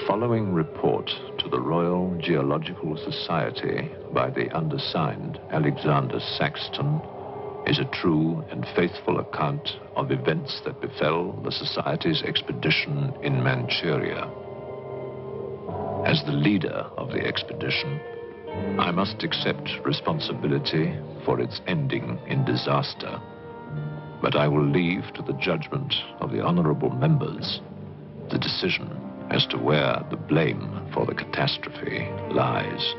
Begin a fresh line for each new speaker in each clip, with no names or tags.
following report to the Royal Geological Society by the undersigned Alexander Saxton is a true and faithful account of events that befell the Society's expedition in Manchuria. As the leader of the expedition, I must accept responsibility for its ending in disaster, but I will leave to the judgment of the honorable members the decision as to where the blame for the catastrophe lies.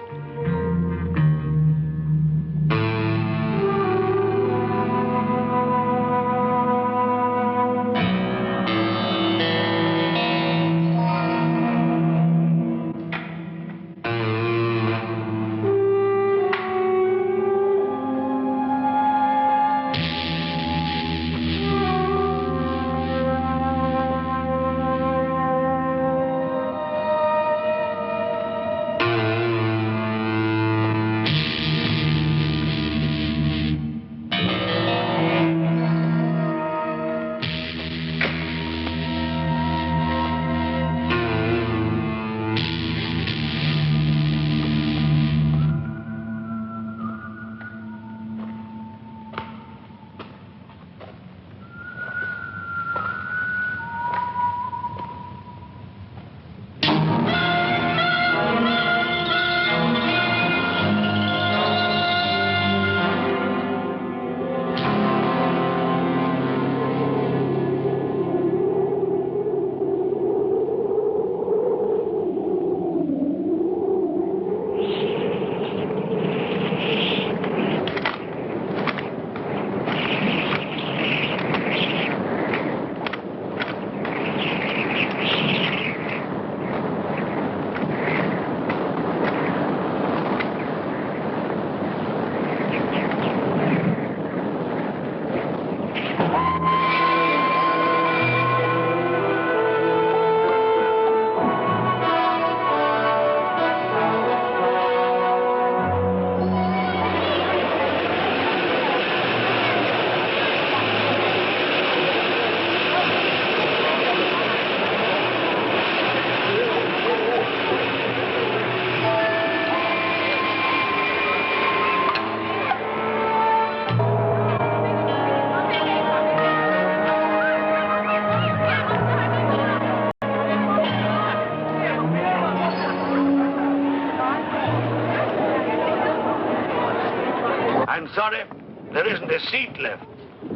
Sorry, there isn't a seat left.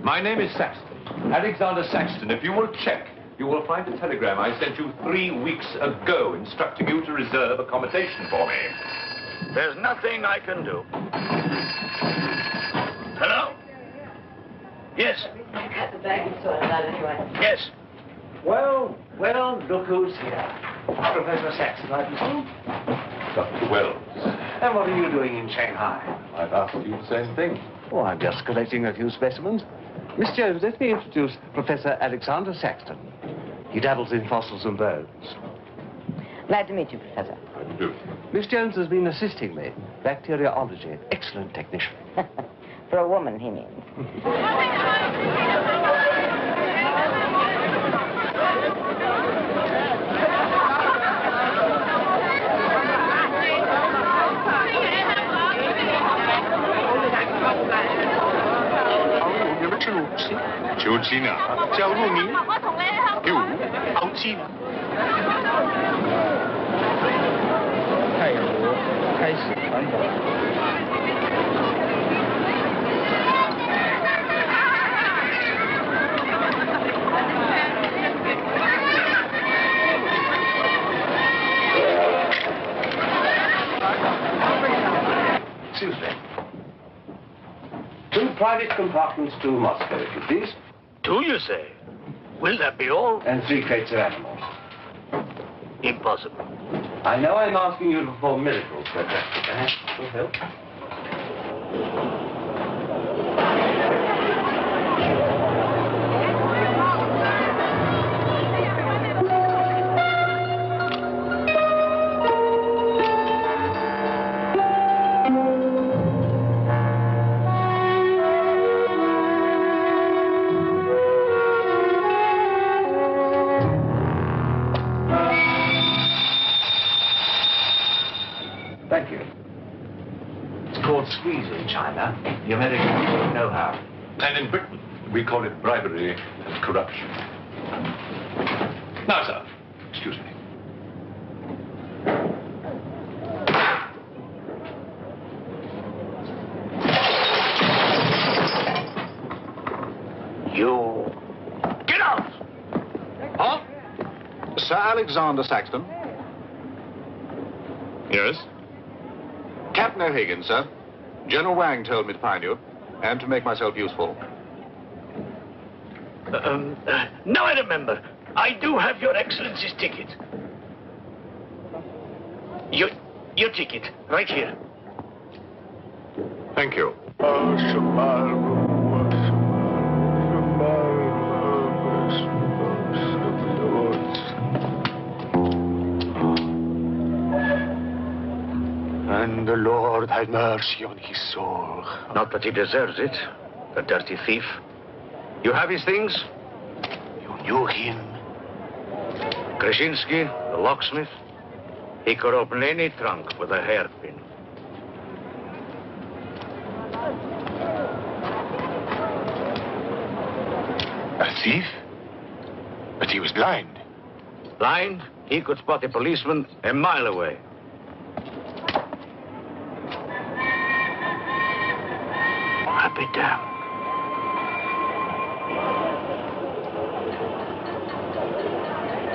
My name is Saxton, Alexander Saxton. If you will check, you will find a telegram I sent you 3 weeks ago instructing you to reserve accommodation for me.
There's nothing I can do. Hello? Yes. Yes.
Well, look who's here. Professor Saxton, I presume?
Dr. Wells.
And what are you doing in Shanghai?
I've asked you the same thing.
Oh, I'm just collecting a few specimens. Miss Jones, let me introduce Professor Alexander Saxton. He dabbles in fossils and bones.
Glad to meet you, Professor.
How do you do?
Miss Jones has been assisting me. Bacteriology. Excellent technician.
For a woman, he means.
Excuse me. 2 private compartments to Moscow, if you please.
2, you say? Will that be all?
And 3 crates of animals.
Impossible.
I know I'm asking you to perform miracles, but perhaps it will help. Thank you. It's called squeeze in China. The Americans don't know how.
And in Britain, we call it bribery and corruption. Now, sir, excuse me.
You... Get out!
Huh? Sir Alexander Saxton?
Yes?
Captain O'Higgins, sir. General Wang told me to find you, and to make myself useful.
Now I remember. I do have your Excellency's ticket. Your ticket, right here.
Thank you.
And the Lord have mercy on his soul.
Not that he deserves it, the dirty thief. You have his things?
You knew him?
Krasinski, the locksmith. He could open any trunk with a hairpin.
A thief? But he was blind.
Blind, he could spot a policeman a mile away. I'll be damned.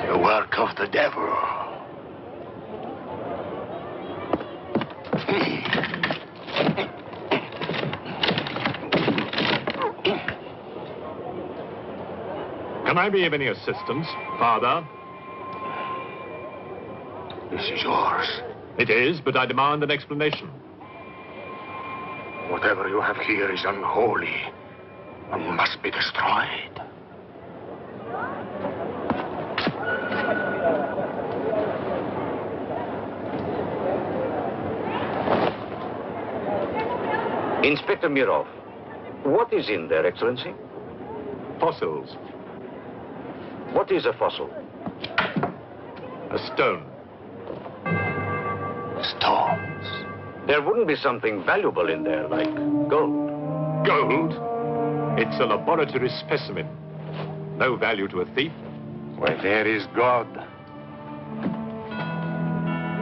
The work of the devil.
Can I be of any assistance, Father?
This is yours.
It is, but I demand an explanation.
Whatever you have here is unholy and must be destroyed.
Inspector Mirov, what is in there, Excellency?
Fossils.
What is a fossil?
A stone.
Stones.
There wouldn't be something valuable in there, like gold.
Gold? It's a laboratory specimen. No value to a thief.
Where there is God,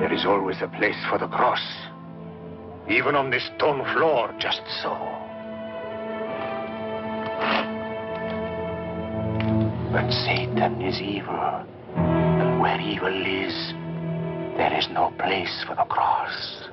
there is always a place for the cross. Even on this stone floor, just so. But Satan is evil. And where evil is, there is no place for the cross.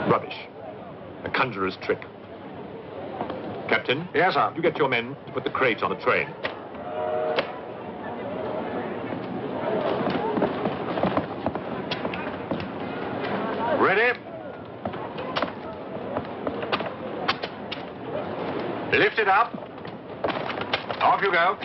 Rubbish. A conjurer's trick. Captain?
Yes, sir.
You get your men to put the crate on the train.
Ready? Lift it up. Off you go.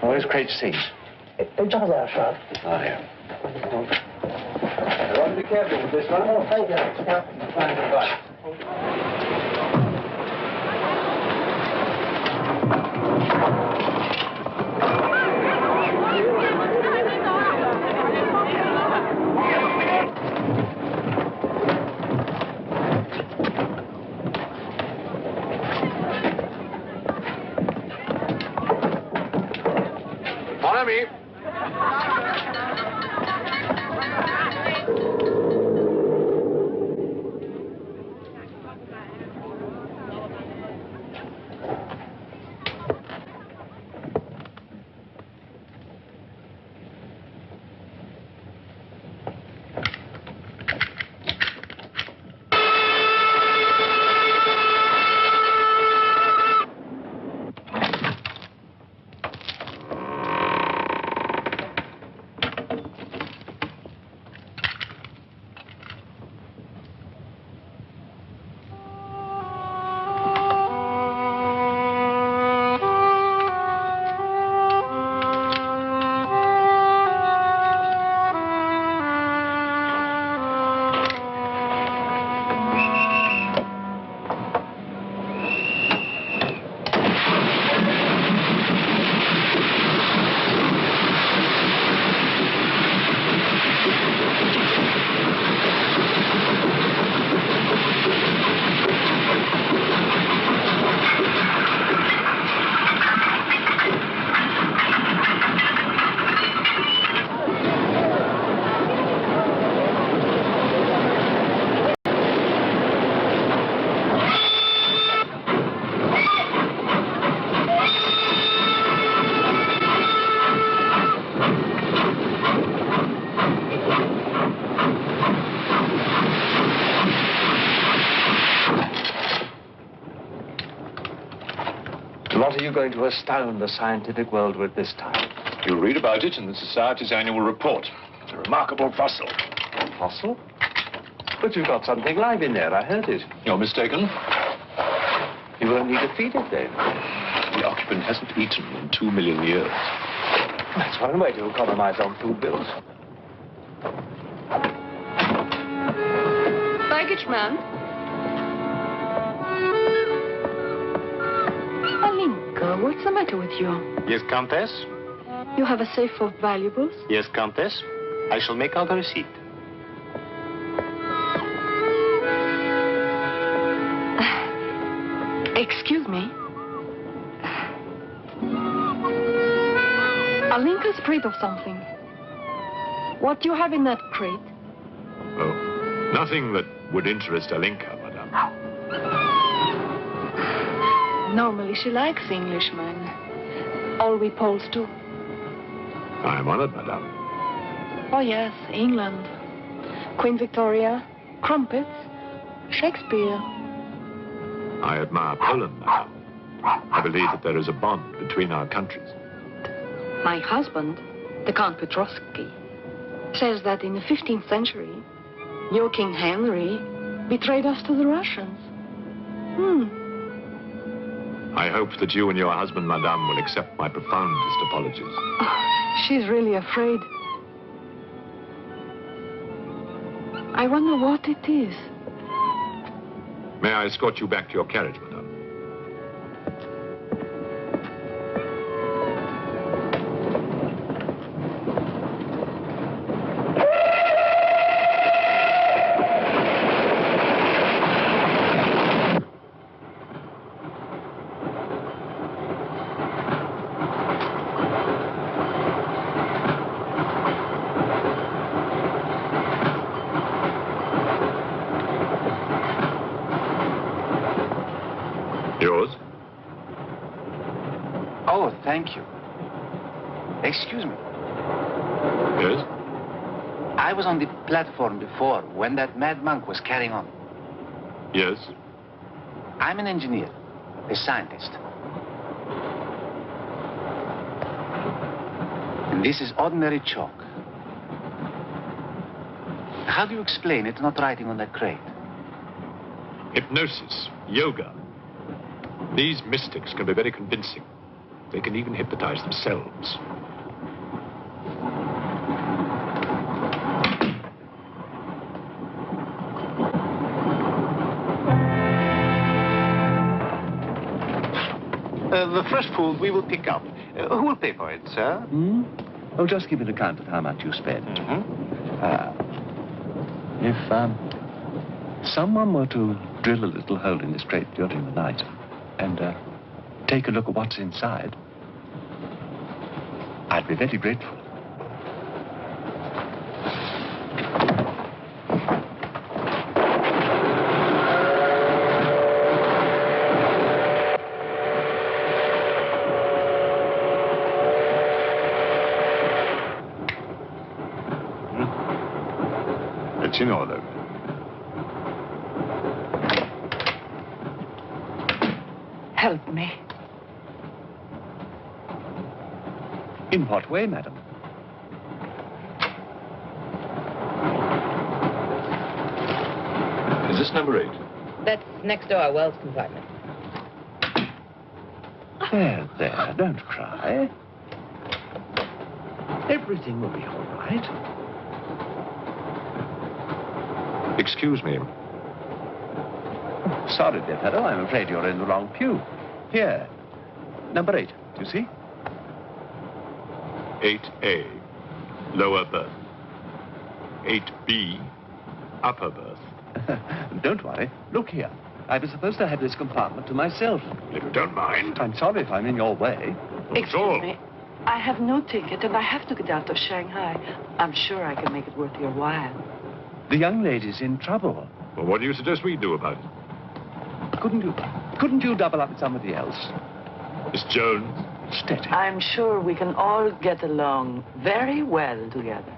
Where's crate C?
Just there, sir.
Oh, here.
Be careful with this one. Oh, thank you. Yeah.
Follow me.
you going to astound the scientific world with this time?
You'll read about it in the Society's annual report. It's a remarkable fossil.
A fossil? But you've got something live in there. I heard it.
You're mistaken.
You won't need to feed it then.
The occupant hasn't eaten in 2 million years.
That's one way to economize on food bills.
Baggage man. Alinka, what's the matter with you?
Yes, Countess?
You have a safe full of valuables?
Yes, Countess. I shall make out a receipt.
Excuse me. Alinka's afraid of something. What do you have in that crate?
Oh, nothing that would interest Alinka, madame.
Normally she likes Englishmen. All we Poles do.
I am honored, madame.
Oh yes, England. Queen Victoria, crumpets, Shakespeare.
I admire Poland, madame. I believe that there is a bond between our countries.
My husband, the Count Petrovsky, says that in the 15th century, your King Henry betrayed us to the Russians.
I hope that you and your husband, madame, will accept my profoundest apologies.
Oh, she's really afraid. I wonder what it is.
May I escort you back to your carriage, madame? Yours?
Oh, thank you. Excuse me.
Yes?
I was on the platform before when that mad monk was carrying on.
Yes?
I'm an engineer, a scientist. And this is ordinary chalk. How do you explain it not writing on that crate?
Hypnosis, yoga. These mystics can be very convincing. They can even hypnotize themselves.
The fresh food we will pick up. Who will pay for it, sir?
Oh, just give an account of how much you spent. If someone were to drill a little hole in this crate during the night and take a look at what's inside, I'd be very grateful.
It's in order.
Help me.
In what way, madam?
Is this number 8?
That's next door, Wells compartment.
There, don't cry. Everything will be all right.
Excuse me.
Sorry, dear fellow, I'm afraid you're in the wrong pew. Here, number 8, do you see?
8A, lower berth. 8B, upper berth.
Don't worry. Look here. I was supposed to have this compartment to myself.
If you don't mind.
I'm sorry if I'm in your way.
Excuse me. I have no ticket and I have to get out of Shanghai. I'm sure I can make it worth your while.
The young lady's in trouble.
Well, what do you suggest we do about it?
Couldn't you double up with somebody else?
Miss Jones?
Steady.
I'm sure we can all get along very well together.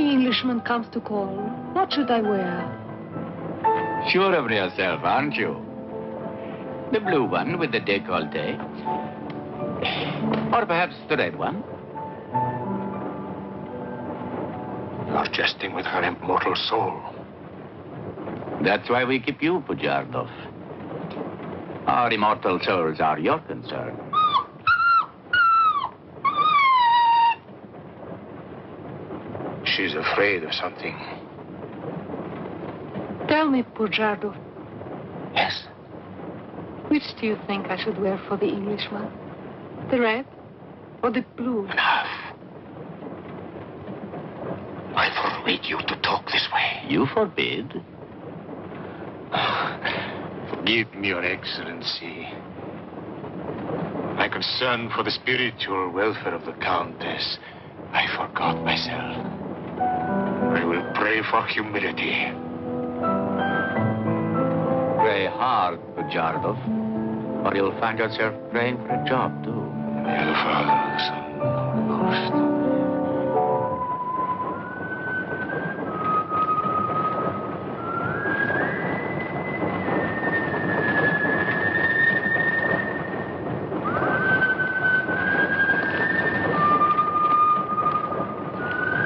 any Englishman comes to call, what should I wear?
Sure of yourself, aren't you? The blue one with the décolleté. Or perhaps the red one.
You're jesting with her immortal soul.
That's why we keep you, Pujardov. Our immortal souls are your concern.
She's afraid of something.
Tell me, Pujardov,
Yes.
which do you think I should wear for the Englishman? The red or the blue?
Enough.
I forbid you to talk this way.
You forbid?
Forgive me, Your Excellency. My concern for the spiritual welfare of the Countess, I forgot myself. I will pray for humility.
Pray hard, Pujardov, or you'll find yourself praying for a job, too.
The Father, Son, Holy Ghost.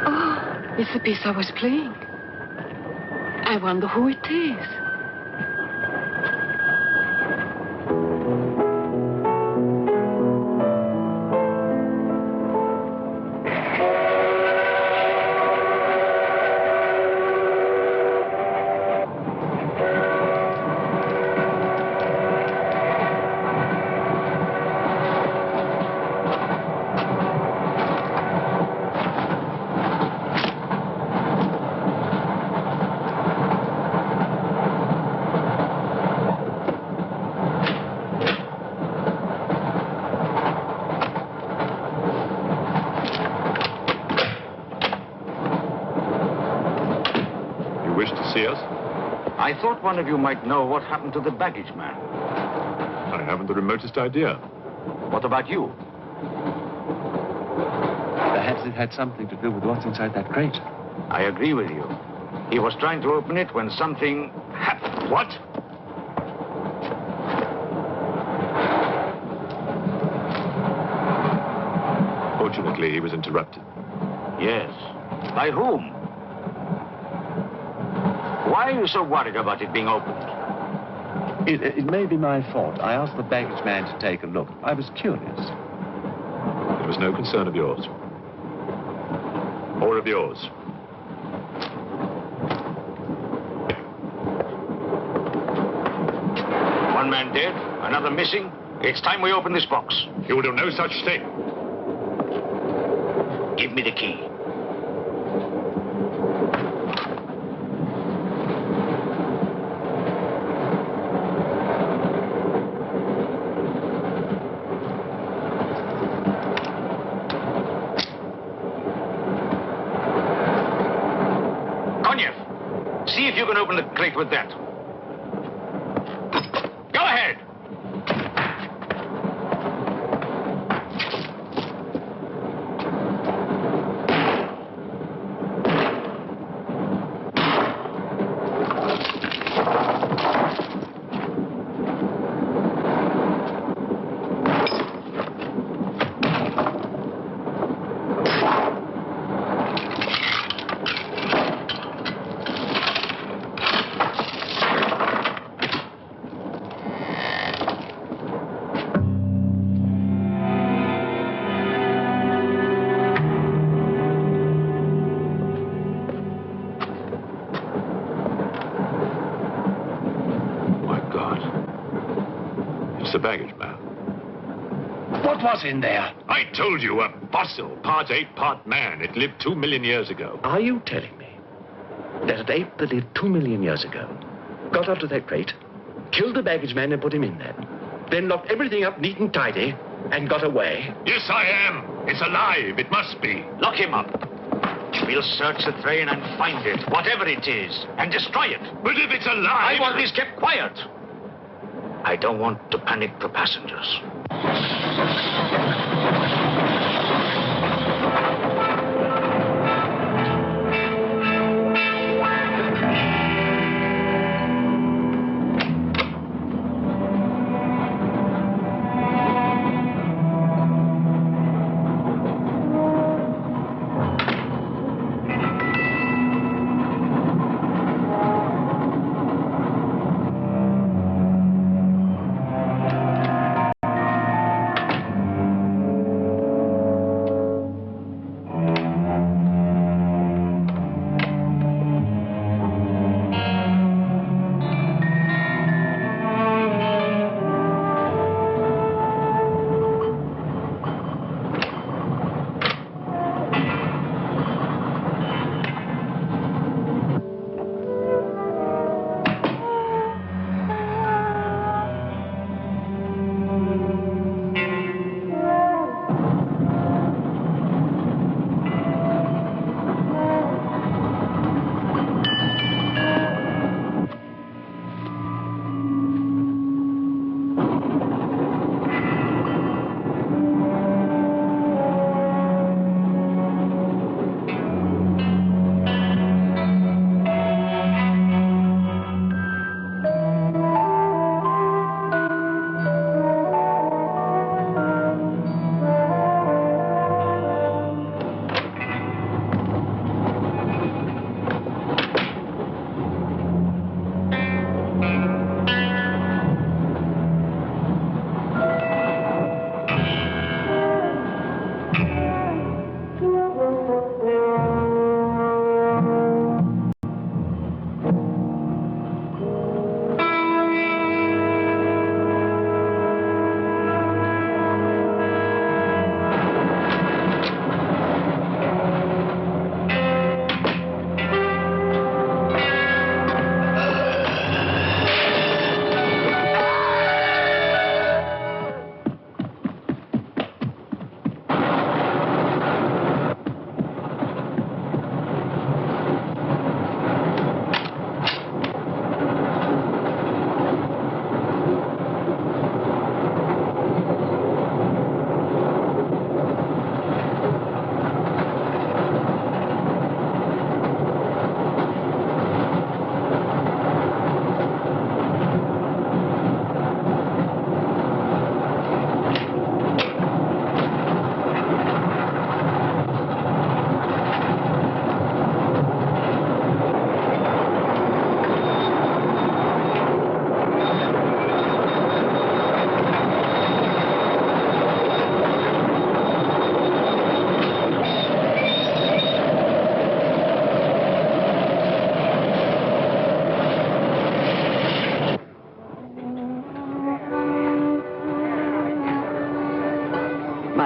Oh, it's the piece I was playing. I wonder who it is.
I thought one of you might know what happened to the baggage man.
I haven't the remotest idea.
What about you?
Perhaps it had something to do with what's inside that crate.
I agree with you. He was trying to open it when something happened. What?
Fortunately, he was interrupted.
Yes. By whom? Why are you so worried about it being opened?
It may be my fault. I asked the baggage man to take a look. I was curious.
It was no concern of yours. Or of yours.
One man dead, another missing. It's time we open this box.
You will do no such thing.
Give me the key. See if you can open the crate with that. Go ahead.
The baggage man.
What was in there?
I told you, a fossil, part ape, part man. It lived 2 million years ago.
Are you telling me that an ape that lived 2 million years ago got up to that crate, killed the baggage man and put him in there, then locked everything up neat and tidy and got away?
Yes, I am. It's alive. It must be.
Lock him up. We'll search the train and find it, whatever it is, and destroy it.
But if it's alive...
I want this kept quiet. I don't want to panic the passengers.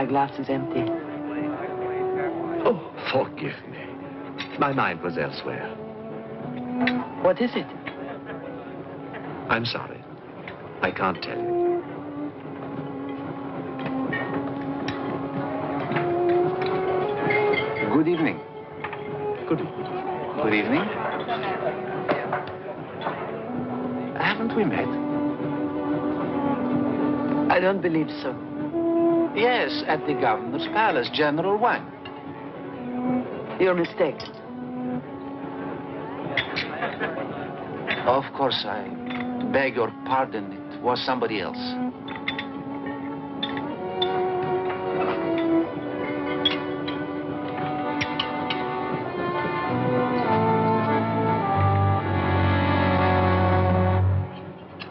glass is empty.
Oh, forgive me. My mind was elsewhere.
What is it?
I'm sorry. I can't tell you.
Good evening.
Good evening.
Good evening. Haven't we met?
I don't believe so.
Yes, at the governor's palace, General Wang.
You're mistaken.
Of course, I beg your pardon. It was somebody else.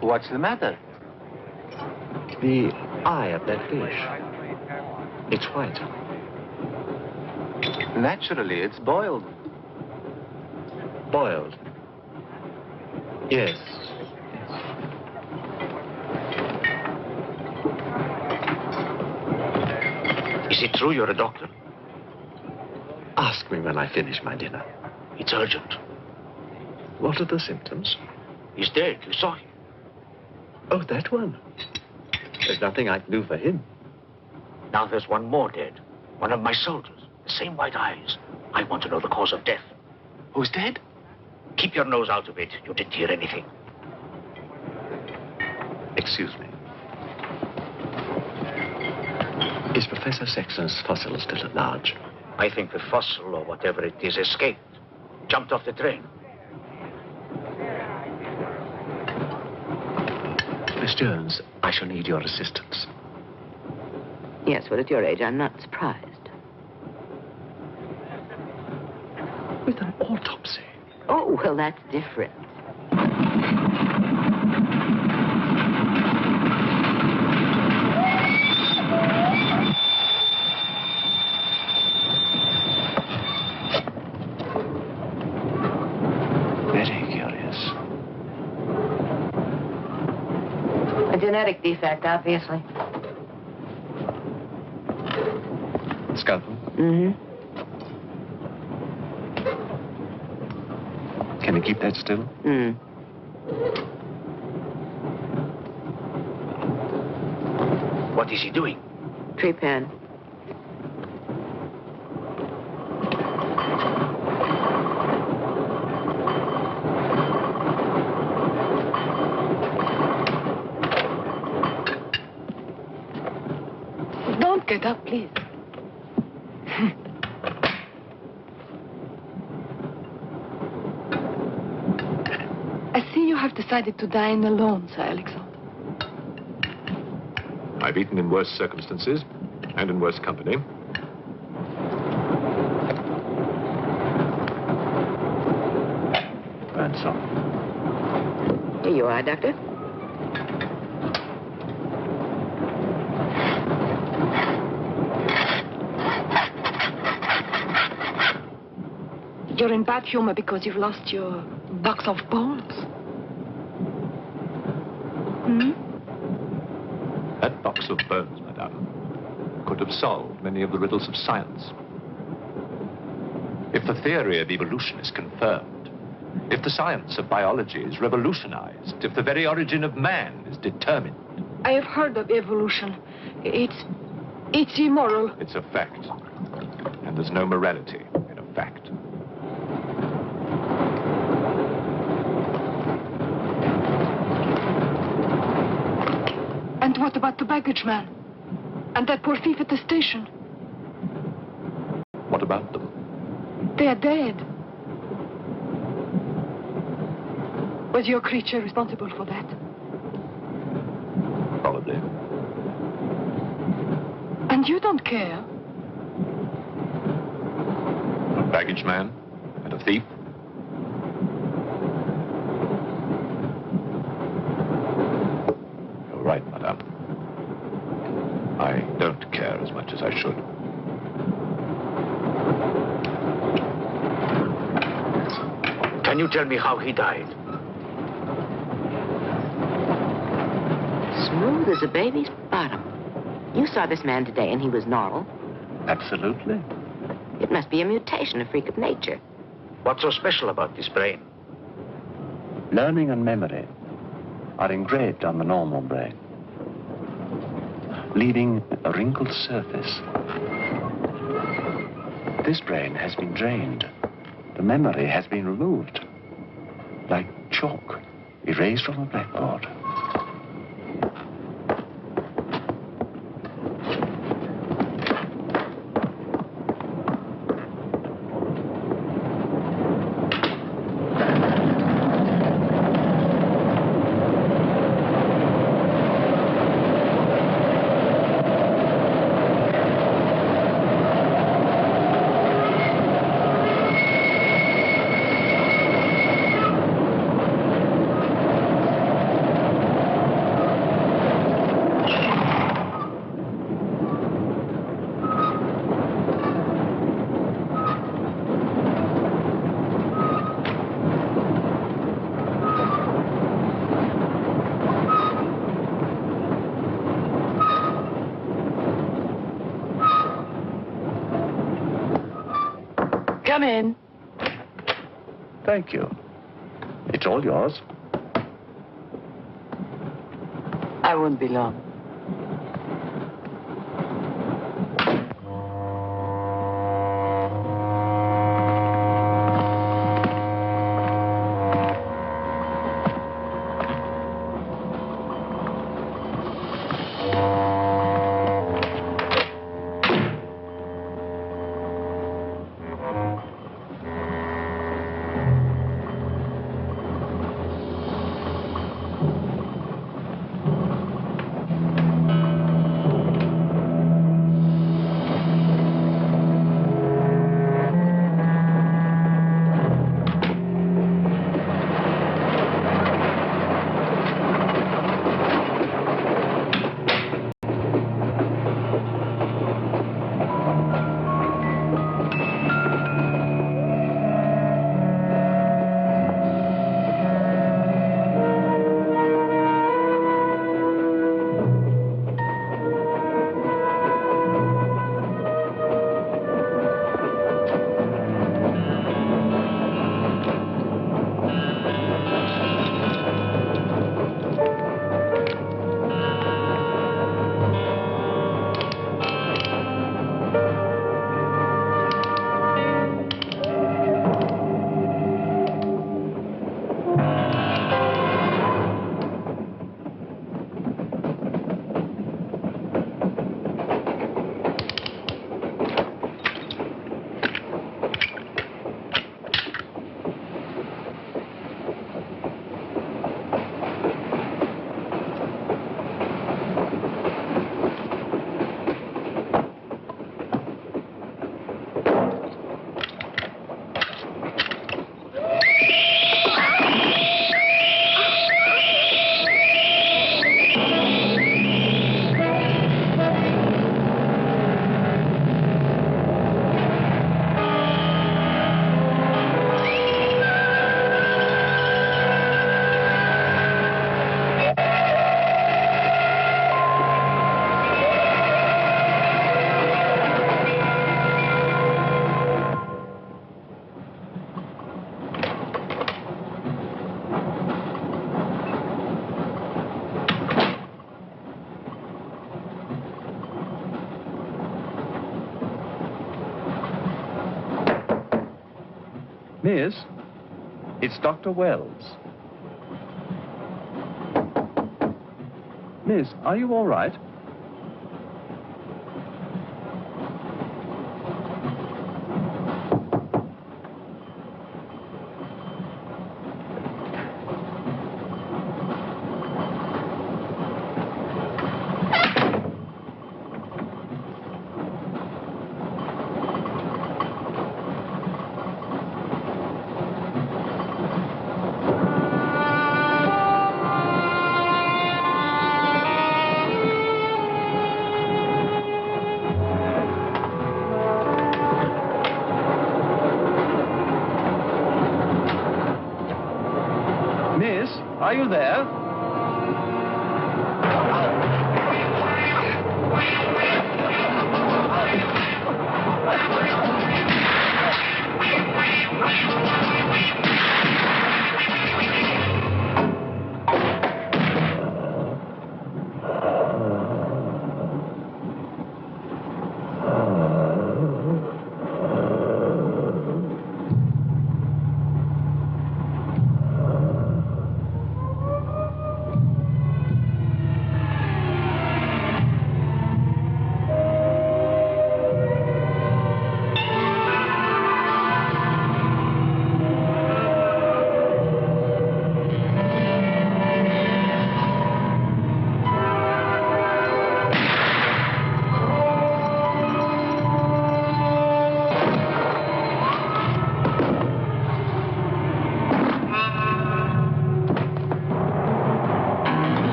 What's the matter?
The eye of that fish. It's white.
Naturally, it's boiled.
Boiled. Yes.
Is it true you're a doctor?
Ask me when I finish my dinner.
It's urgent.
What are the symptoms?
He's dead. You saw him.
Oh, that one. There's nothing I can do for him.
Now there's one more dead. One of my soldiers. The same white eyes. I want to know the cause of death.
Who's dead?
Keep your nose out of it. You didn't hear anything.
Excuse me. Is Professor Sexton's fossil still at large?
I think the fossil, or whatever it is, escaped. Jumped off the train.
Miss Jones, I shall need your assistance.
Yes, well, at your age, I'm not surprised.
With an autopsy.
Oh, well, that's different.
Very curious.
A genetic defect, obviously.
Scalpel?
Mm-hmm.
Can you keep that still?
What is he doing?
Tree pen. Don't get up, please. I see you have decided to dine alone, Sir Alexander.
I've eaten in worse circumstances and in worse company.
And so.
Here you are, Doctor. You're in bad humor because you've lost your box of bones.
That box of bones, madame, could have solved many of the riddles of science. If the theory of evolution is confirmed, if the science of biology is revolutionized, if the very origin of man is determined.
I have heard of evolution. It's immoral.
It's a fact. And there's no morality in a fact.
And what about the baggage man? And that poor thief at the station?
What about them?
They are dead. Was your creature responsible for that?
Probably.
And you don't care?
A baggage man and a thief. You're right, madame. I don't care as much as I should.
Can you tell me how he died?
Smooth as a baby's bottom.
You saw this man today and he was normal.
Absolutely.
It must be a mutation, a freak of nature.
What's so special about this brain?
Learning and memory are engraved on the normal brain, leaving a wrinkled surface. This brain has been drained. The memory has been removed, like chalk erased from a blackboard.
Come in.
Thank you. It's all yours.
I won't be long.
Miss, it's Dr. Wells. Miss, are you all right? Miss, are you there?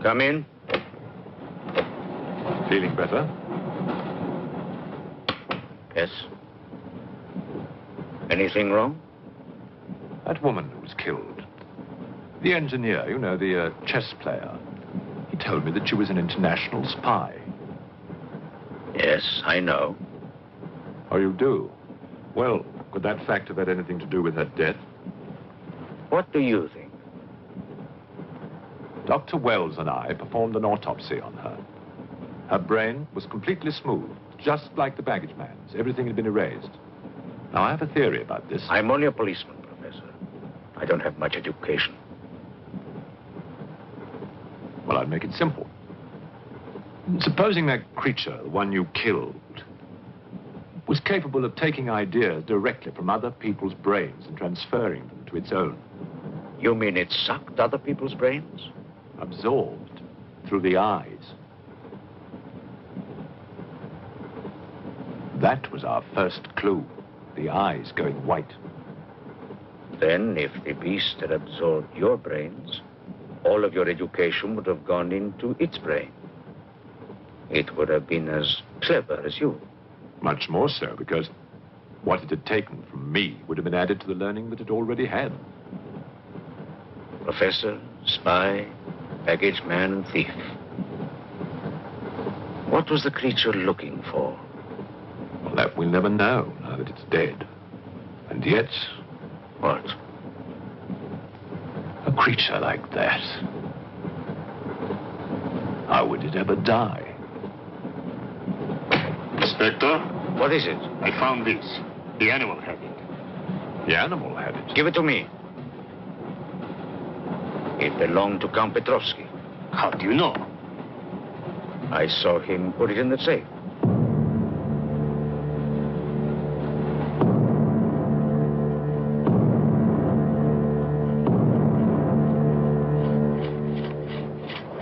Come in.
Feeling better?
Yes. Anything wrong?
That woman who was killed. The engineer, you know, the chess player. He told me that she was an international spy.
Yes, I know.
Oh, you do? Well, could that fact have had anything to do with her death?
What do you think?
Dr. Wells and I performed an autopsy on her. Her brain was completely smooth, just like the baggage man's. Everything had been erased. Now, I have a theory about this.
I'm only a policeman, Professor. I don't have much education.
Well, I'll make it simple. Supposing that creature, the one you killed, was capable of taking ideas directly from other people's brains and transferring them to its own.
You mean it sucked other people's brains?
Absorbed through the eyes. That was our first clue. The eyes going white.
Then, if the beast had absorbed your brains, all of your education would have gone into its brain. It would have been as clever as you.
Much more so, because what it had taken from me would have been added to the learning that it already had.
Professor, spy, baggage man, and thief. What was the creature looking for?
Well, that we'll never know, now that it's dead. And yet...
What?
A creature like that. How would it ever die?
Inspector?
What is it?
I found this. The animal had it.
The animal had it.
Give it to me. It belonged to Count Petrovsky.
How do you know?
I saw him put it in the safe.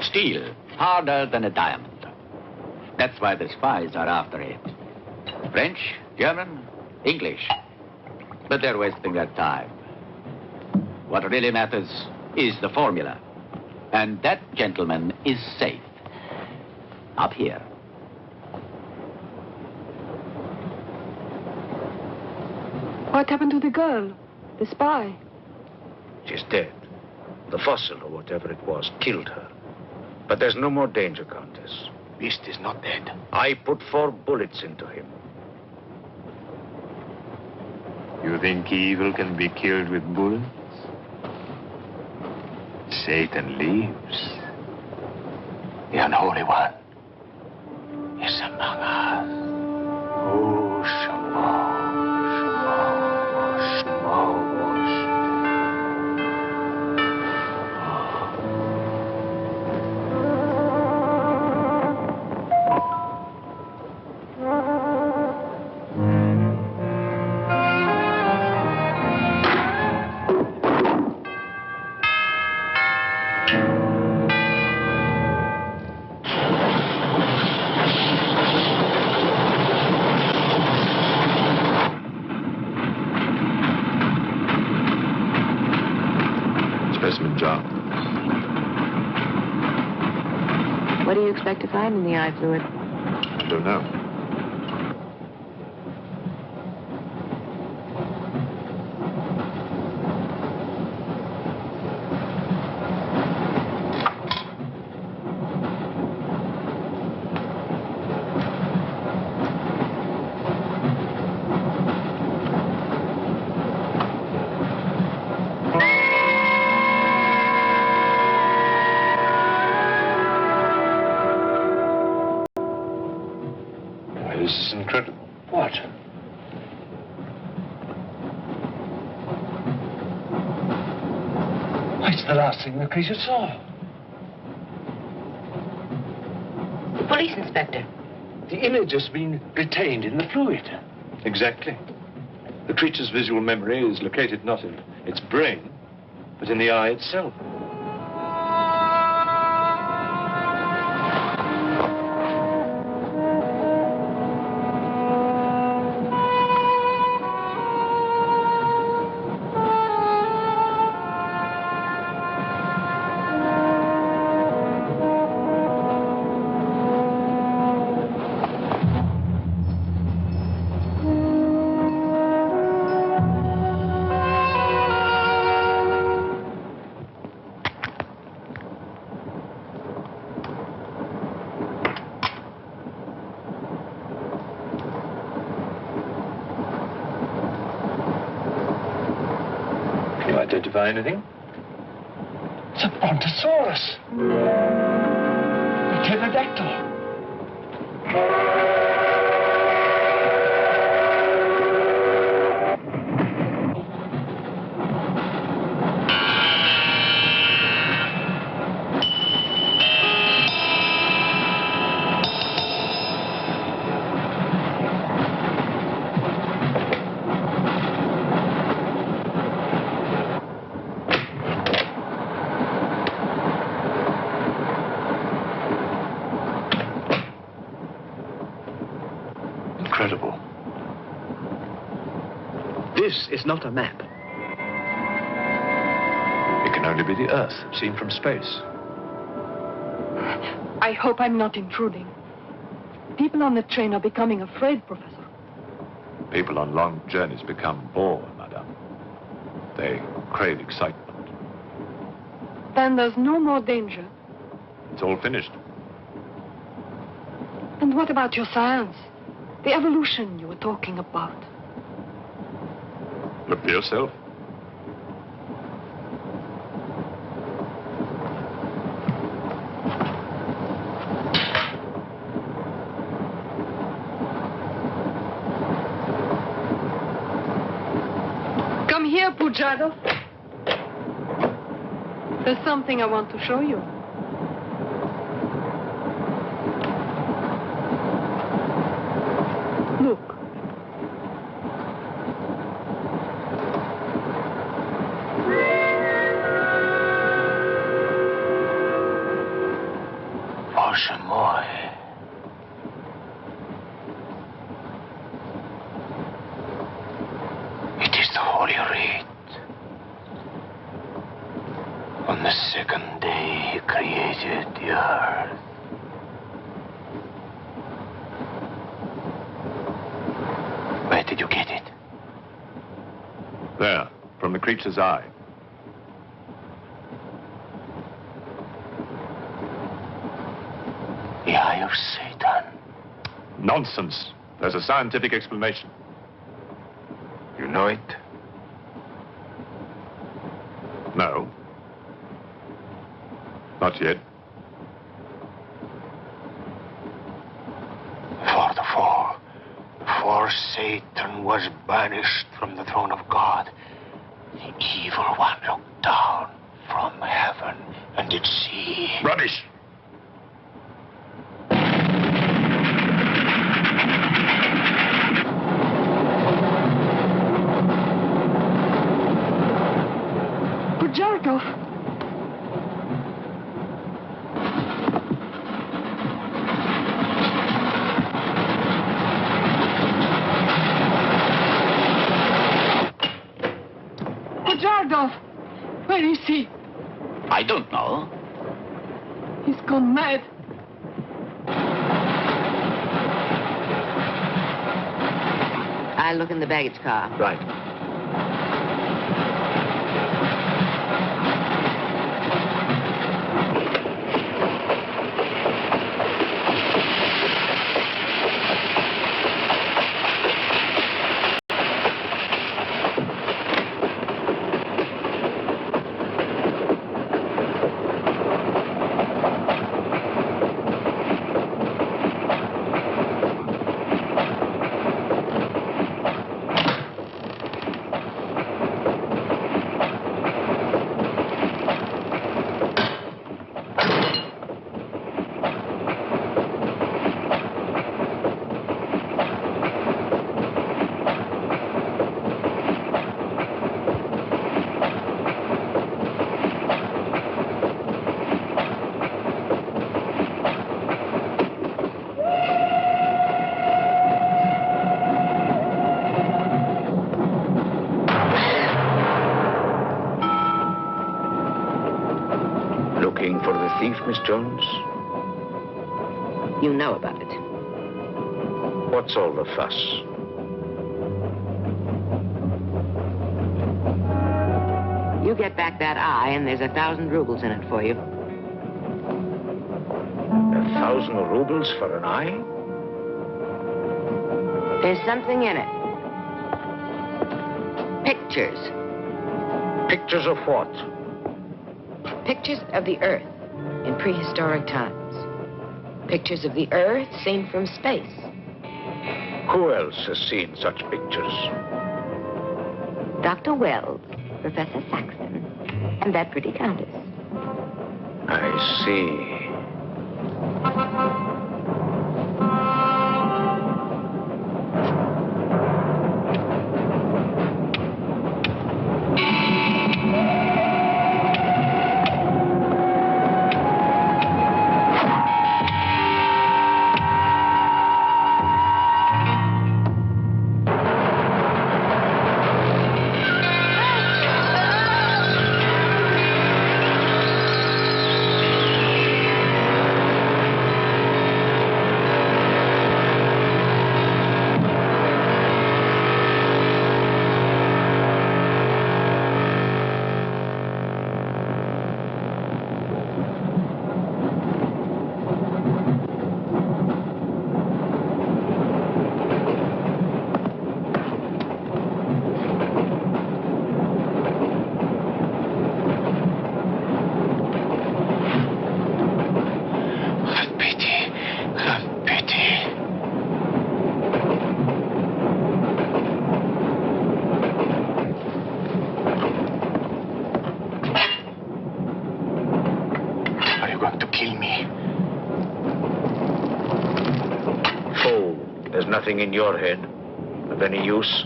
Steel, harder than a diamond. That's why the spies are after it. French, German, English. But they're wasting their time. What really matters is the formula. And that, gentleman, is safe. Up here.
What happened to the girl? The spy?
She's dead. The fossil, or whatever it was, killed her. But there's no more danger, Countess.
Beast is not dead.
I put 4 bullets into him.
You think evil can be killed with bullets? Satan lives. The unholy one is among us. Oh, Shema, Shema, Shema.
Specimen jar.
What do you expect to find in the eye fluid?
I don't know.
This is incredible. What? It's the last thing the creature saw.
The police inspector.
The image has been retained in the fluid. Exactly. The creature's visual memory is located not in its brain, but in the eye itself.
Identify anything?
It's a brontosaurus. A pterodactyl.
Incredible.
This is not a map.
It can only be the Earth, seen from space.
I hope I'm not intruding. People on the train are becoming afraid, Professor.
People on long journeys become bored, madame. They crave excitement.
Then there's no more danger.
It's all finished.
And what about your science? The evolution you were talking about.
Look for yourself.
Come here, Pujado. There's something I want to show you. Look.
Bоже мой. It is the Holy Rite. On the second day, he created the earth. Where did you get it?
There, from the creature's eye.
The eye of Satan.
Nonsense. There's a scientific explanation.
You know it?
No. Not yet.
For the fall. Before Satan was banished from the throne of God, the evil one looked down from heaven and did see.
Rubbish!
Pujardov. Pujardov. Where is he?
I don't know.
He's gone mad.
I'll look in the baggage car.
Right.
Looking for the thief, Miss Jones?
You know about it.
What's all the fuss?
You get back that eye, and there's 1,000 rubles in it for you.
1,000 rubles for an eye?
There's something in it. Pictures.
Pictures of what?
Pictures of the Earth in prehistoric times. Pictures of the Earth seen from space.
Who else has seen such pictures?
Dr. Wells, Professor Saxton, and that pretty countess.
I see. Nothing in your head of any use.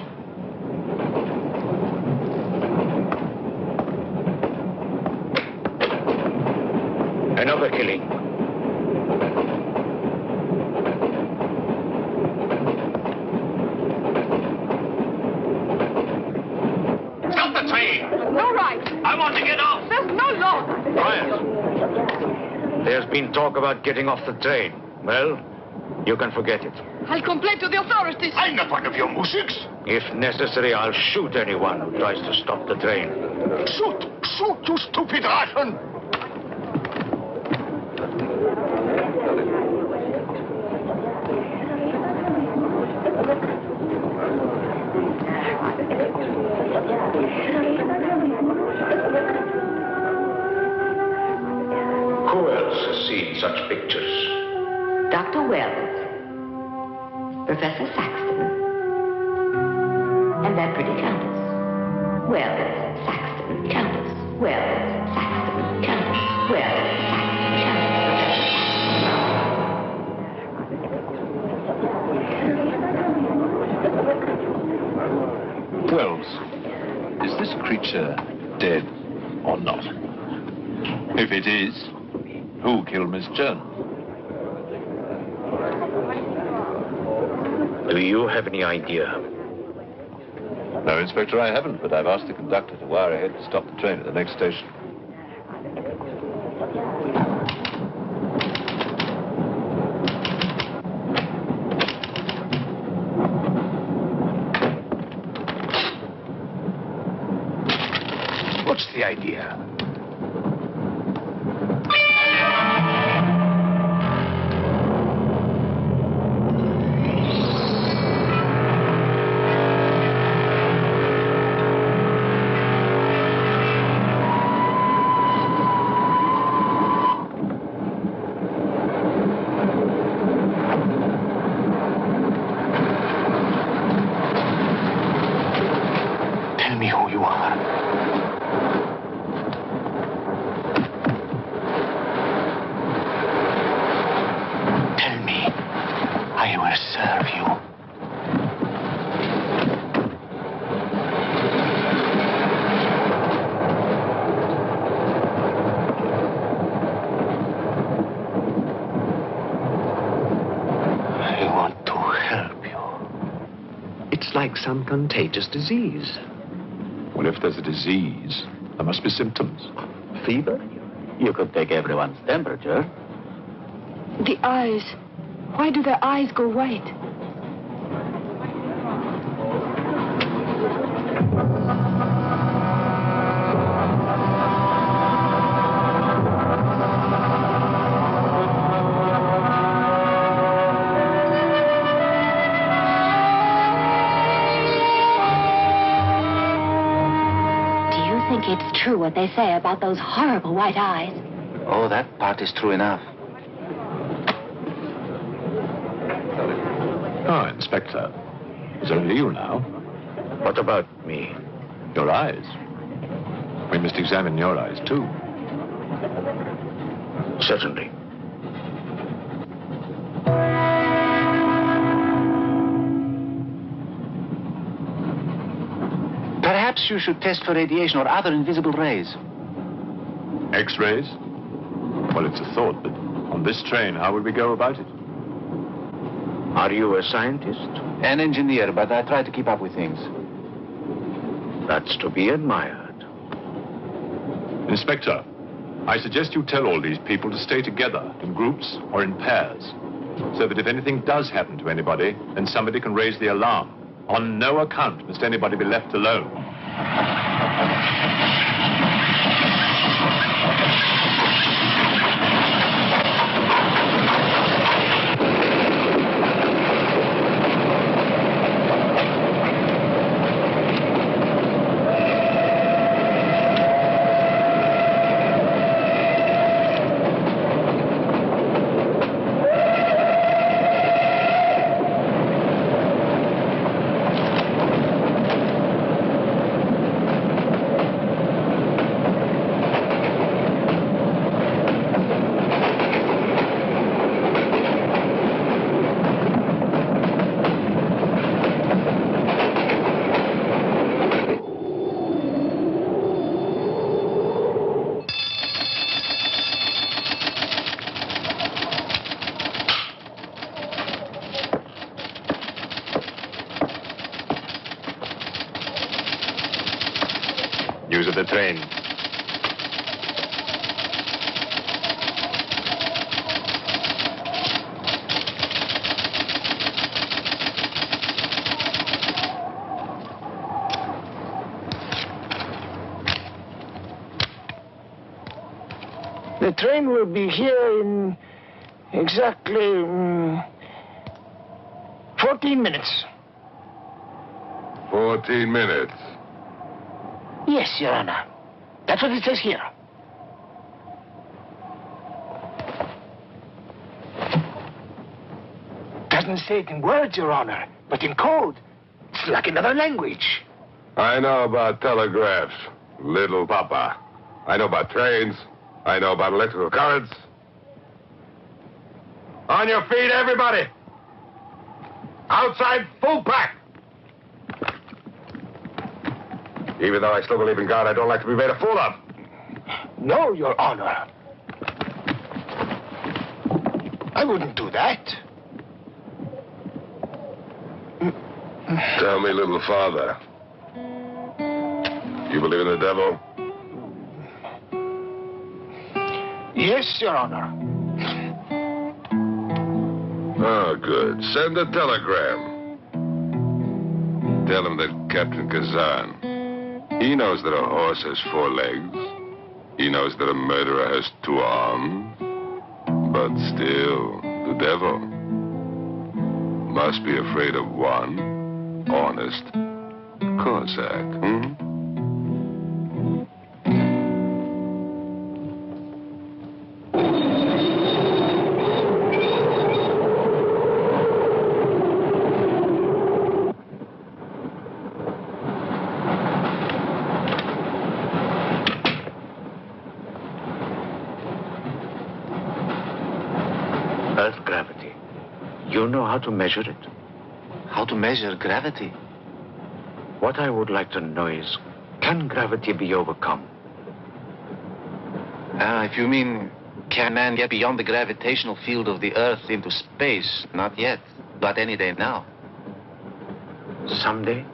Another killing.
Stop the train!
No right.
I want to get off!
There's no law.
Quiet. There's been talk about getting off the train. Well, you can forget it.
I'll complain to the authorities.
I'm not one of your musics.
If necessary, I'll shoot anyone who tries to stop the train.
Shoot! Shoot, you stupid Russian!
Who else has seen such pictures?
Dr. Wells, Professor Saxton, and that pretty countess. Wells, Saxton, countess. Wells, Saxton, countess. Wells, Saxton, countess.
Wells, is this creature dead or not? If it is, who killed Miss Jones?
Do you have any idea?
No, Inspector, I haven't, but I've asked the conductor to wire ahead to stop the train at the next station.
What's the idea? Tell me who you are. Tell me, I will serve you. I want to help you.
It's like some contagious disease.
Well, if there's a disease, there must be symptoms.
Fever? You could take everyone's temperature.
The eyes. Why do their eyes go white?
think it's true what they say about those horrible white eyes.
Oh, that part is true enough.
Ah, Inspector. It's only you now.
What about me?
Your eyes. We must examine your eyes, too.
Certainly.
Perhaps you should test for radiation or other invisible rays.
X-rays? Well, it's a thought, but on this train, how would we go about it?
Are you a scientist?
An engineer, but I try to keep up with things.
That's to be admired.
Inspector, I suggest you tell all these people to stay together, in groups or in pairs, so that if anything does happen to anybody, then somebody can raise the alarm. On no account must anybody be left alone.
News of the train.
The train will be here in exactly 14 minutes.
14 minutes.
Yes, Your Honor. That's what it says here. Doesn't say it in words, Your Honor, but in code. It's like another language.
I know about telegraphs, little papa. I know about trains. I know about electrical currents. On your feet, everybody. Outside, full pack. Even though I still believe in God, I don't like to be made a fool of.
No, Your Honor. I wouldn't do that.
Tell me, little father. You believe in the devil?
Yes, Your Honor.
Oh, good. Send a telegram. Tell him that Captain Kazan, he knows that a horse has 4 legs. He knows that a murderer has 2 arms. But still, the devil must be afraid of one honest Cossack.
Earth gravity. You know how to measure it?
How to measure gravity?
What I would like to know is, can gravity be overcome?
If you mean, can man get beyond the gravitational field of the Earth into space? Not yet, but any day now.
Someday?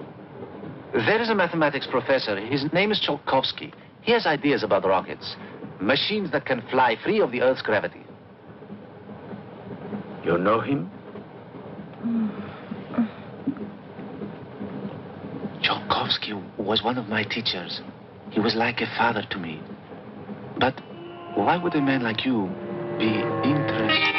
There is a mathematics professor. His name is Tsiolkovsky. He has ideas about rockets. Machines that can fly free of the Earth's gravity.
You know him?
Tsiolkovsky was one of my teachers. He was like a father to me. But why would a man like you be interested?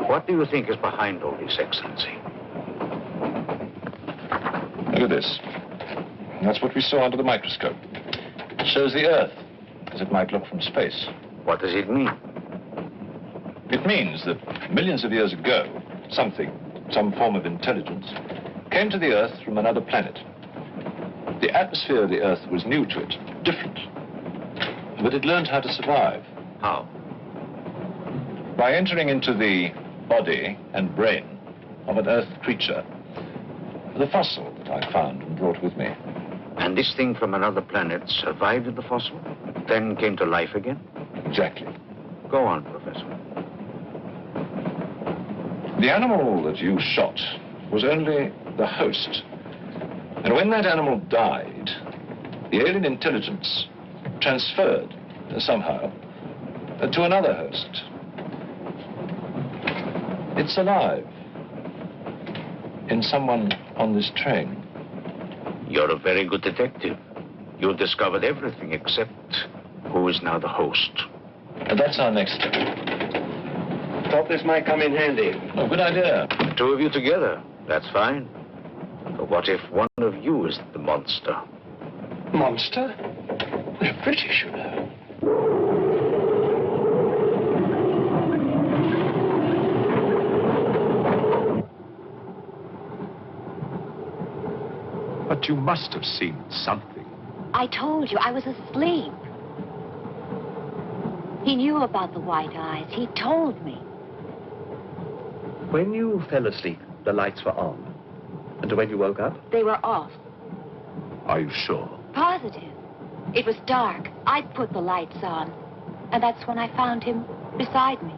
What do you think is behind all this, Excellency?
Look at this. That's what we saw under the microscope. It shows the Earth as it might look from space.
What does it mean?
It means that millions of years ago, some form of intelligence, came to the Earth from another planet. The atmosphere of the Earth was new to it, different. But it learned how to survive.
How?
By entering into the body and brain of an Earth creature, the fossil that I found and brought with me.
And this thing from another planet survived in the fossil, then came to life again?
Exactly.
Go on, Professor.
The animal that you shot was only the host. And when that animal died, the alien intelligence transferred somehow to another host. It's alive in someone on this train.
You're a very good detective. You discovered everything except who is now the host.
And that's our next step.
Thought this might come in handy.
Oh, good idea.
The two of you together, that's fine. But what if one of you is the monster?
Monster? They're British, you know.
But you must have seen something.
I told you, I was asleep. He knew about the white eyes. He told me.
When you fell asleep, the lights were on. And when you woke up?
They were off.
Are you sure?
Positive. It was dark. I'd put the lights on. And that's when I found him beside me.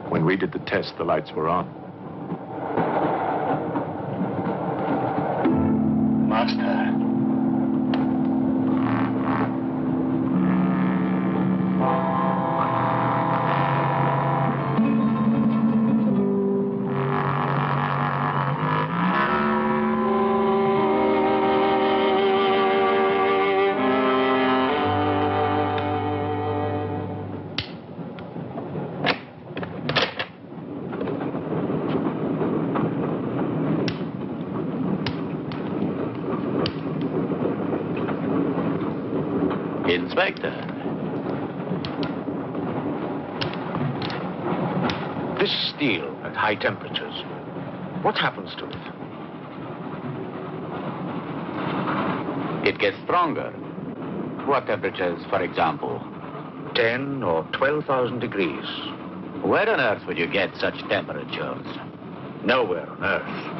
When we did the test, the lights were on.
Master.
Inspector.
This steel at high temperatures, what happens to it?
It gets stronger. What temperatures, for example?
10 or 12,000 degrees.
Where on earth would you get such temperatures?
Nowhere on Earth.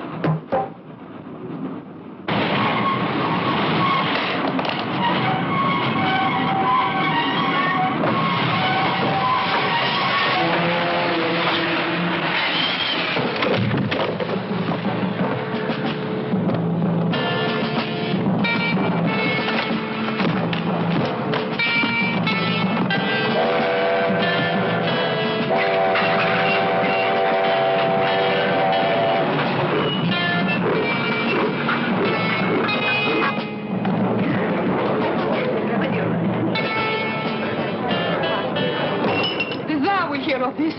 Of this,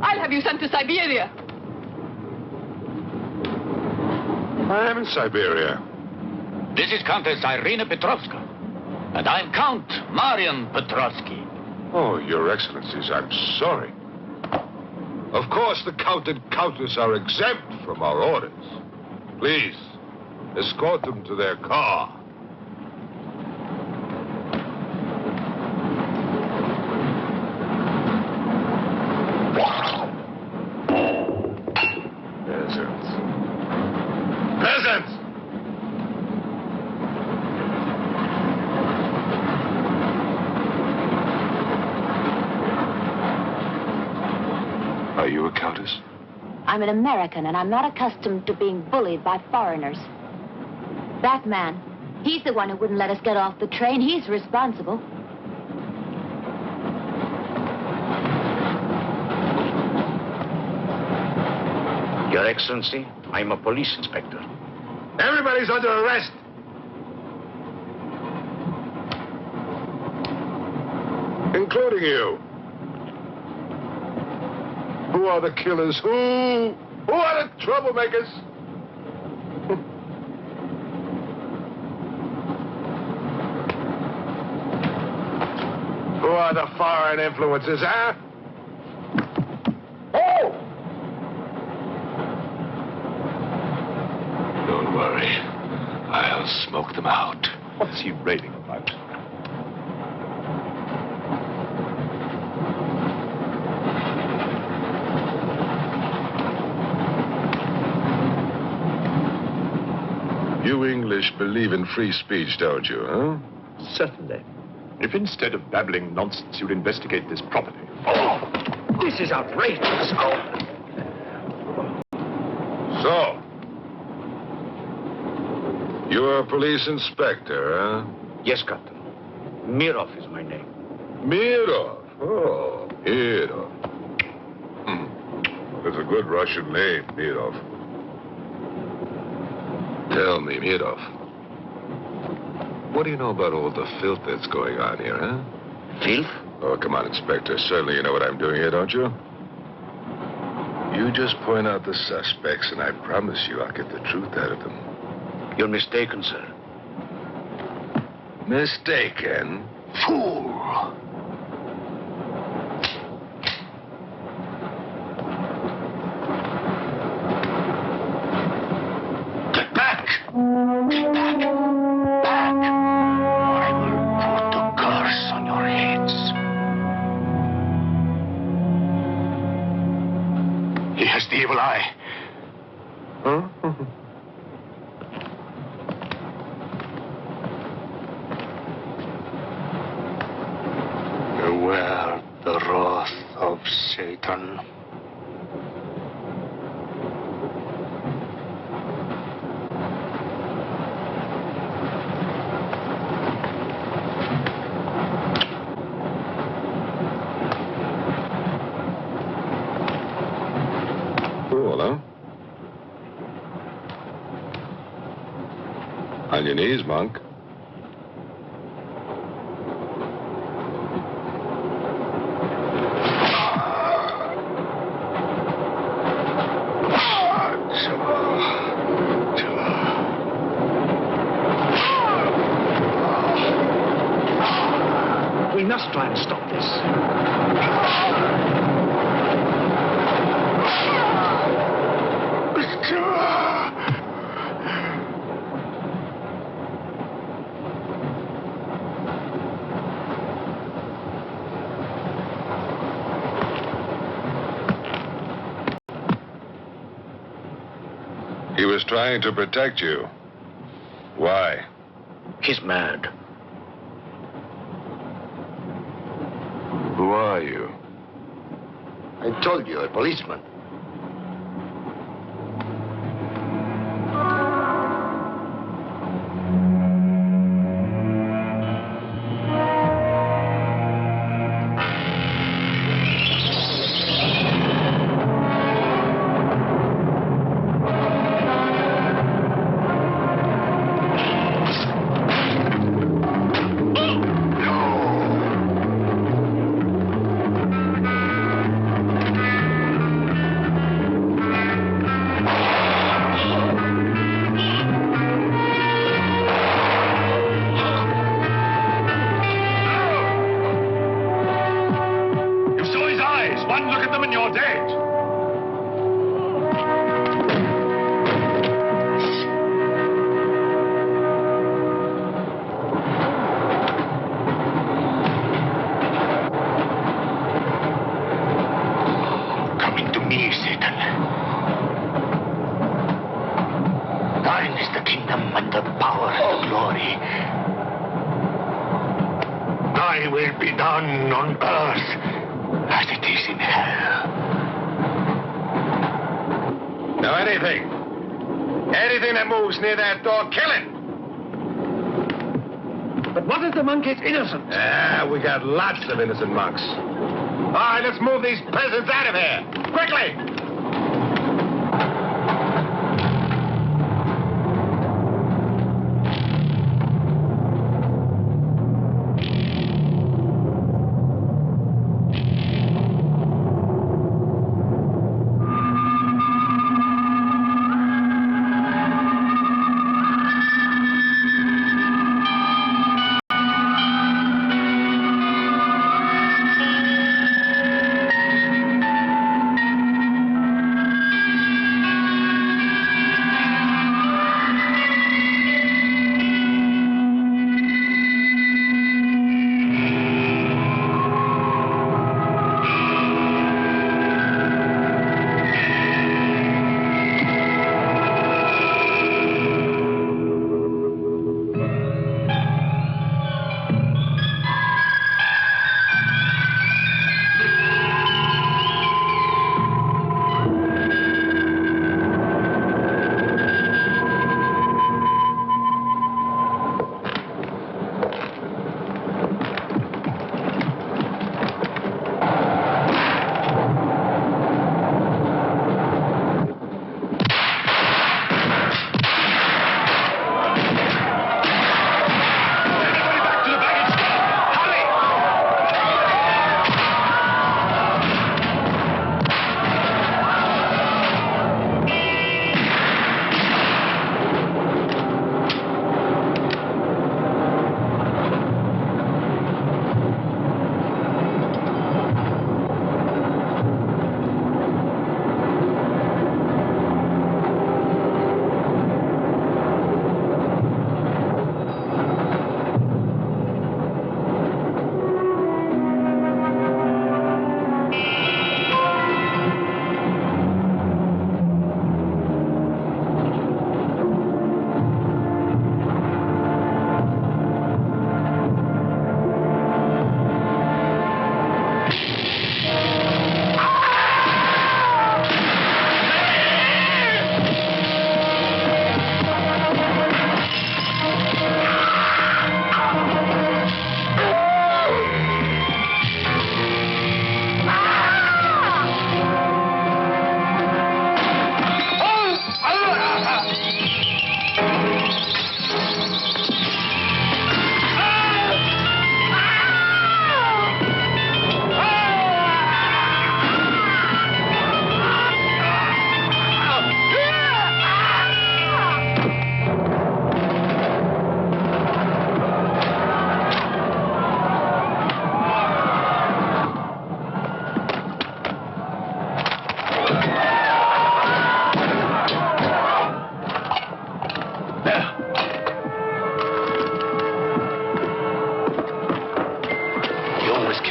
I'll have you sent to Siberia.
I am in Siberia.
This is Countess Irina Petrovska. And I'm Count Marian Petrovsky.
Oh, Your Excellencies, I'm sorry. Of course, the Count and Countess are exempt from our orders. Please, escort them to their car. Peasants! Are you a countess?
I'm an American, and I'm not accustomed to being bullied by foreigners. That man, he's the one who wouldn't let us get off the train. He's responsible.
Your Excellency, I'm a police inspector.
Everybody's under arrest. Including you. Who are the killers? Who are the troublemakers? Who are the foreign influences, huh? Oh!
Don't worry. I'll smoke them out. What's he raving about?
You English believe in free speech, don't you, huh?
Certainly. If instead of babbling nonsense, you'd investigate this properly.
Oh, this is outrageous. Oh.
So, you're a police inspector, huh?
Yes, Captain. Mirov is my name.
Mirov. Oh, Mirov. That's a good Russian name, Mirov. Tell me, Mirov, what do you know about all the filth that's going on here, huh?
Filth?
Oh, come on, Inspector. Certainly you know what I'm doing here, don't you? You just point out the suspects, and I promise you I'll get the truth out of them.
You're mistaken, sir.
Mistaken? Fool!
Get back! Get back! Back! Or I will put a curse on your heads. He has the evil eye.
Huh?
Beware the wrath of Satan.
Cool, huh? On your knees, monk.
We must try and stop this.
He was trying to protect you. Why?
He's mad.
Who are you?
I told you, a policeman.
Anything that moves near that door, kill it!
But what if the monk is innocent?
We got lots of innocent monks. All right, let's move these peasants out of here. Quickly!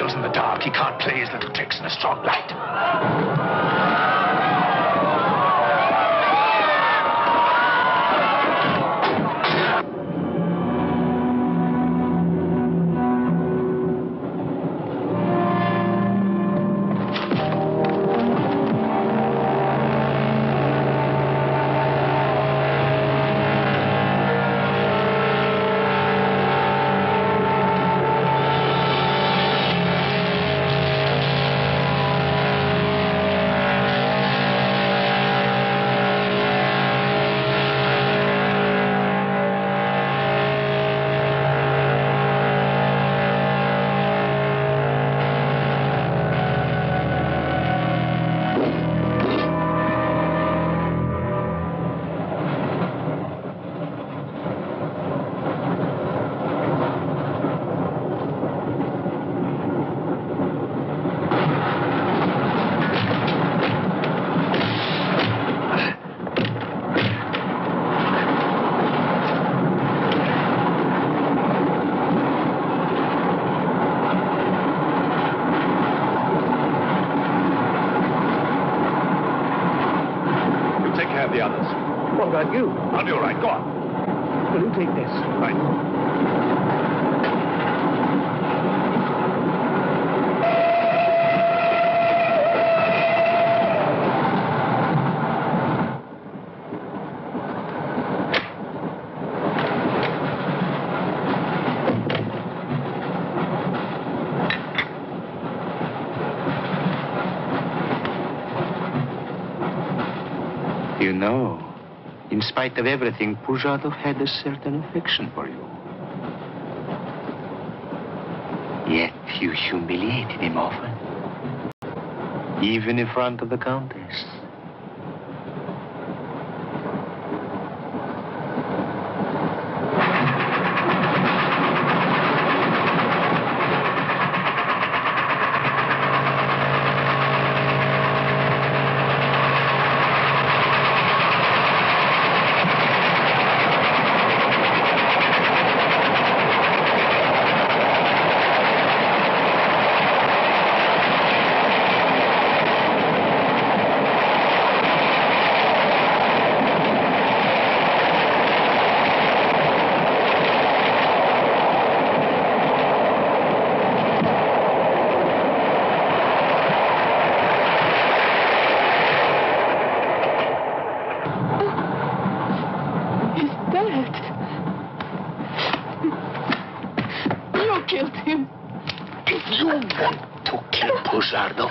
skills in the dark. He can't play his little tricks in a strong light.
The others. What about you?
I'll be all right. Go on.
Will you take this?
Right.
You know, in spite of everything, Pujatov had a certain affection for you. Yet you humiliated him often. Even in front of the Countess.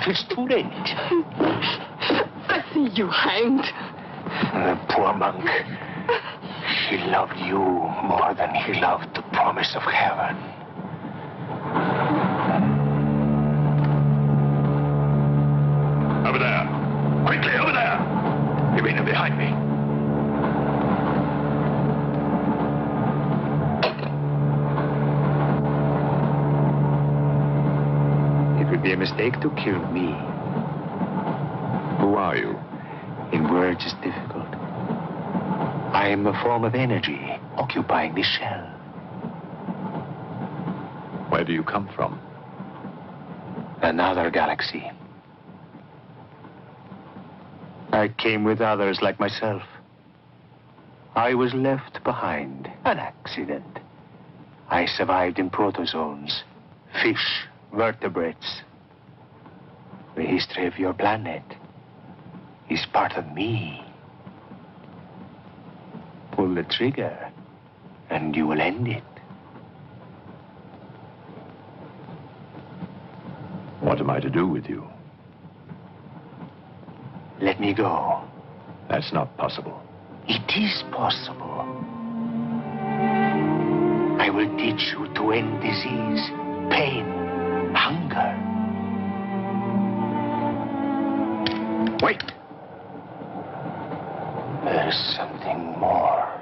It's too late.
I see you hanged.
The poor monk. He loved you more than he loved the promise of heaven.
Over there. Quickly, over there. You mean behind me?
It would be a mistake to kill me.
Who are you?
In words, it's difficult. I am a form of energy occupying this shell.
Where do you come from?
Another galaxy. I came with others like myself. I was left behind. An accident. I survived in protozoans, fish, vertebrates. The history of your planet is part of me. Pull the trigger, and you will end it.
What am I to do with you?
Let me go.
That's not possible.
It is possible. I will teach you to end disease, pain, hunger. Wait. There's something more.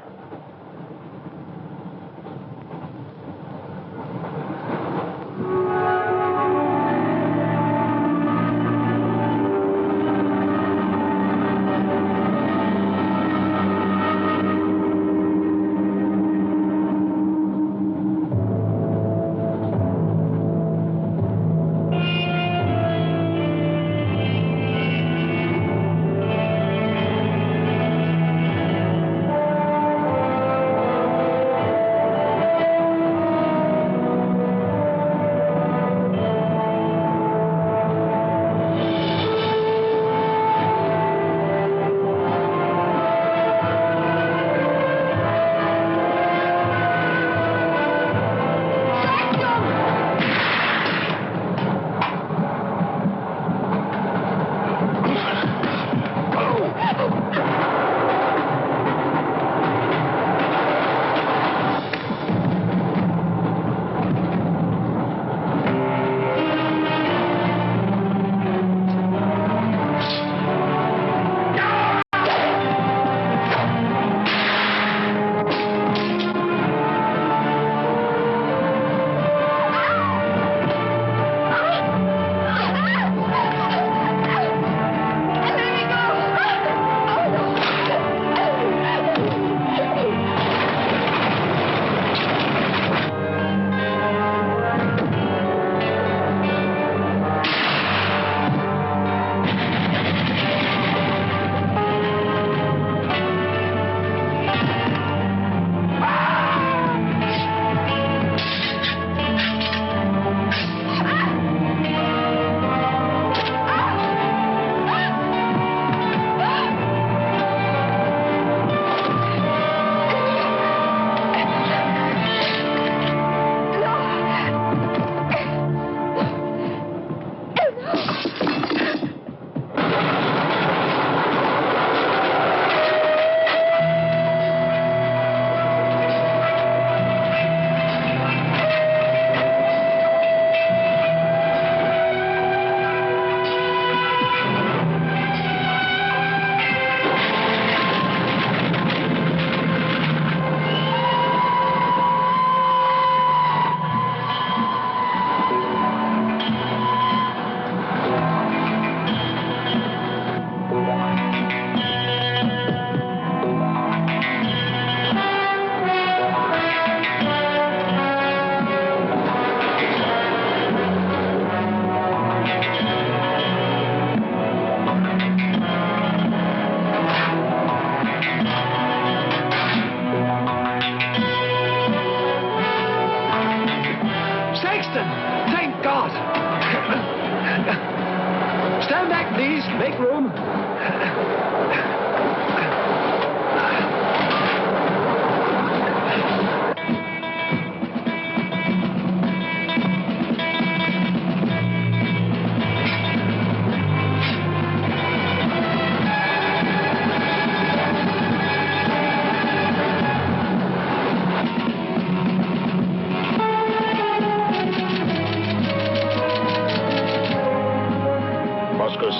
Please, make room.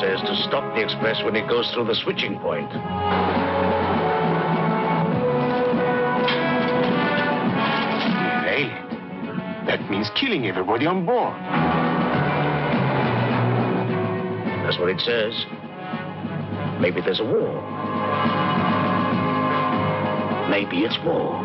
Says to stop the express when it goes through the switching point.
Delay? That means killing everybody on board.
That's what it says. Maybe there's a war. Maybe it's war.